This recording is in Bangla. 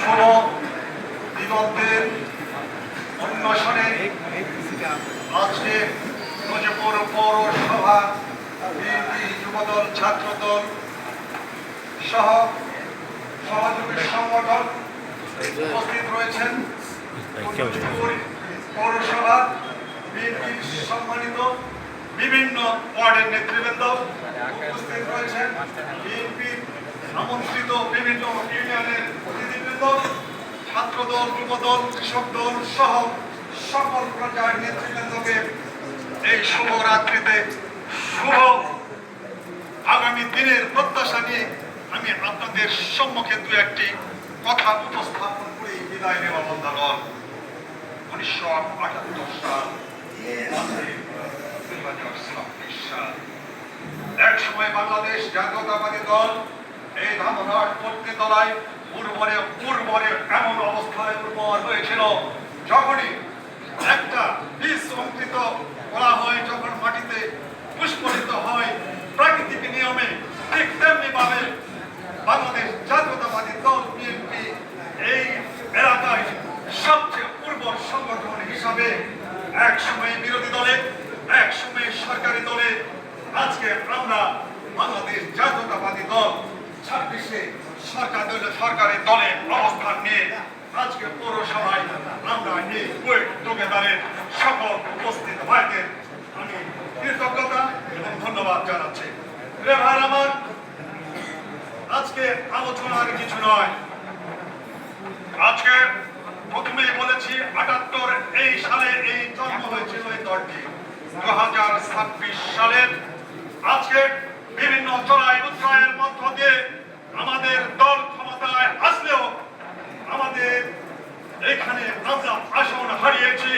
শুভ দিগন্তের অন্বেষণে আজকে নজিপুর পৌরসভা বিএনপি যুবদল ছাত্রদল সহ সহযোগী সংগঠন উপস্থিত রয়েছেন। নজিপুর পৌরসভা বিএনপির সম্মানিত বিভিন্ন ওয়ার্ডের নেতৃবৃন্দ উপস্থিত রয়েছেন। বিএনপির আমন্ত্রিত বিভিন্ন ইউনিয়নের প্রতিনিধিবৃন্দ, ছাত্রদল, যুবদল, কৃষক দল সহ সকল পর্যায়ের নেতৃবৃন্দকে এই শুভ রাত্রিতে শুভ আগামী দিনের প্রত্যাশা নিয়ে আমি আপনাদের সম্মুখে দু একটি কথা উপস্থাপন করে বিদায় নেওয়া বন্ধন। 1978 সাল এক সময় বাংলাদেশ জাতীয়তাবাদী দল এই ধামরাট পট্টি তলায় উর্বরে এমন অবস্থায় উর্বর হয়েছিল, যখনই একটা বীজ অঙ্কিত করা হয়, যখন মাটিতে পুষ্পরিত হয় প্রাকৃতিক নিয়মে, ঠিক তেমনি ভাবে বাংলাদেশ জাতীয়তাবাদী দল বিএনপি এই এলাকায় সবচেয়ে উর্বর সংগঠন হিসাবে এক সময় বিরোধী দলে, এক সময় সরকারি দলে, আজকে আমরা বাংলাদেশ জাতীয়তাবাদী দল 26-এ সরকারি দলে অবস্থান নিয়ে আজকে পৌরসভায় আমরা এই টুগেদারের সকল উপস্থিত ভাইদের আমি কৃতজ্ঞতা এবং ধন্যবাদ জানাচ্ছি। ভাই আমার, আজকে আলোচনার কিছু নয়। আজকে প্রথমেই বলেছি 78 এই সালে এই জন্ম হয়েছিল এই দলটি। 2026 সালের আজকে বিভিন্ন চড়াই উত্তরায়ের মধ্য দিয়ে আমাদের দল ক্ষমতায় আসলেও আমাদের এখানে আমরা আসন হারিয়েছি।